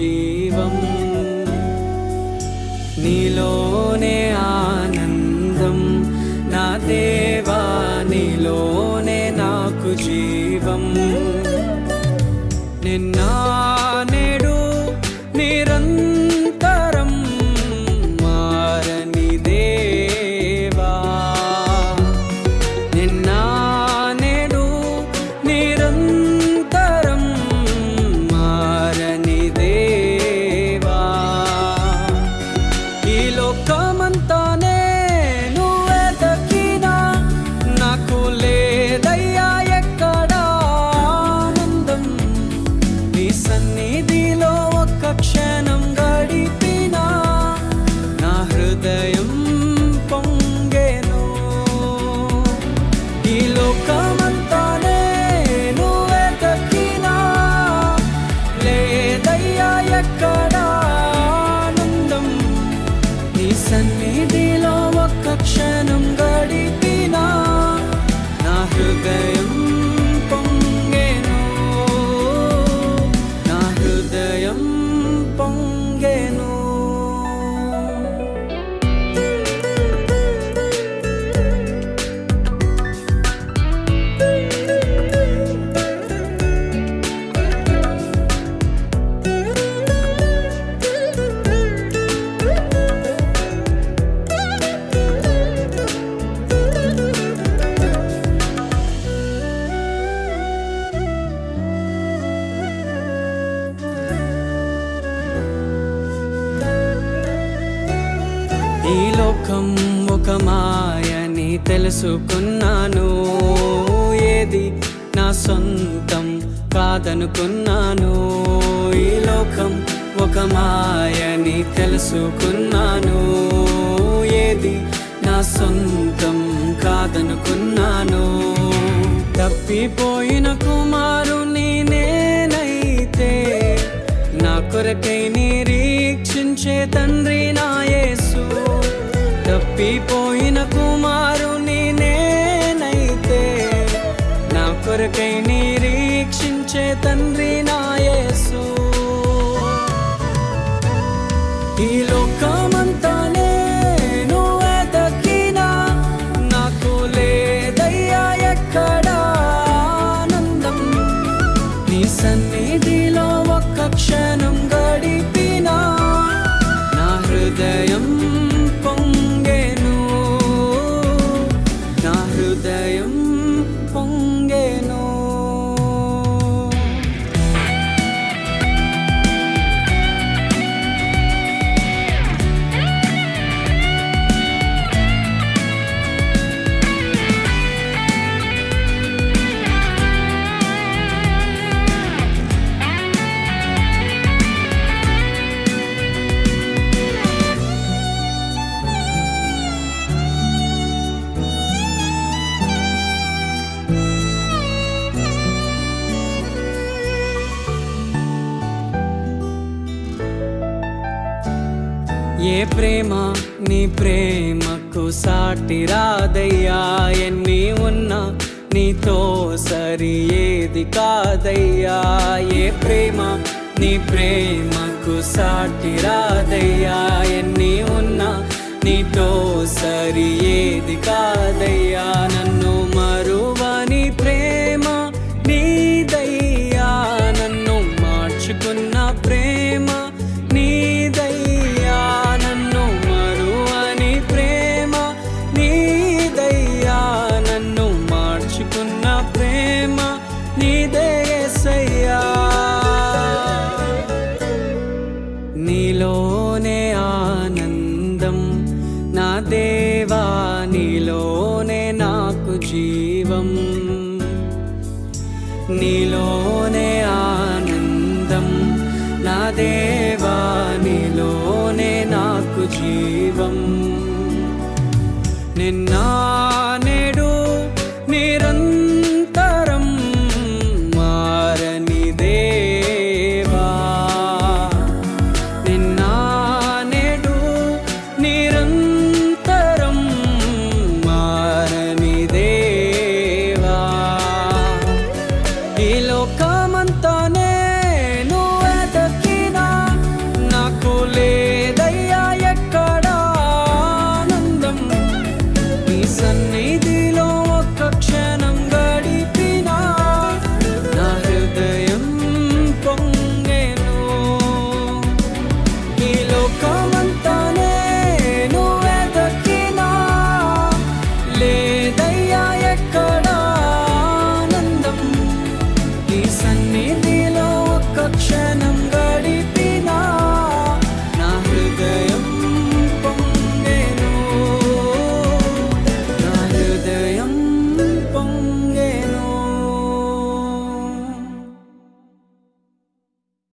జీవం, నీలోనే ఆనందం నా దేవా, నీలోనే నాకు జీవం. నిన్న నేడు నిరంతరం మారని దేవా, నిన్న నేడు నిరంతరం మారని దేవా. ఈ లోకమంతానే నువ్వే దక్కినా నాకు లేదయ్యా ఎక్కడా ఆనందం. నీ సన్నిధిలో ఒక్క క్షణం గడిపినా నా హృదయం పొంగెను. ఈ లోకమంతానే నువ్వే దక్కినా లేదయ్యా ఎక్కడా ఆనందం. నీ సన్నిధిలో ఒక్క క్షణం గడిపినా నా హృదయం పొంగెను, నా హృదయం పొంగెను. ఈ లోకం ఒక మాయని తెలుసుకున్నాను, ఏది నా సొంతం కాదనుకున్నాను. ఈ లోకం ఒక మాయని తెలుసుకున్నాను, ఏది నా సొంతం కాదనుకున్నాను. తప్పిపోయిన కుమారుని నేనైతే నా కొరకై నిరీక్షించే తండ్రి నా యేసు. తప్పిపోయిన కుమారుని నేనైతే నా కొరకై నిరీక్షించే తండ్రి నా యేసు. ఈ లోకమంతానే నువ్వే దక్కినా నాకు లేదయ్యా ఎక్కడా ఆనందం. నీ సన్నిధిలో ఒక్క క్షణం గడిపినా నా హృదయం పొంగెను, నా హృదయం పొంగెను. ఏ ప్రేమ నీ ప్రేమకు సాటి రాదయ్యా, ఎన్ని ఉన్నా నీతో సరి ఏది కాదయ్యా. ఏ ప్రేమ నీ ప్రేమకు సాటి రాదయ్యా, ఎన్ని ఉన్నా నీతో సరి ఏది కాదయ్యా. నన్ను మరువని ప్రేమ నీదయ్యా, నన్ను మార్చుకున్న ప్రేమ నీదయ్యా. నన్ను మరువని ప్రేమ నీదయ్యా, నన్ను మార్చుకున్న ప్రేమ నీదే యేసయ్యా. నీలోనే ఆనందం నా దేవా, నీలోనే నాకు జీవం. నీలోనే ఆనందం నా దేవా, నీలోనే నాకు జీవం. నిన్న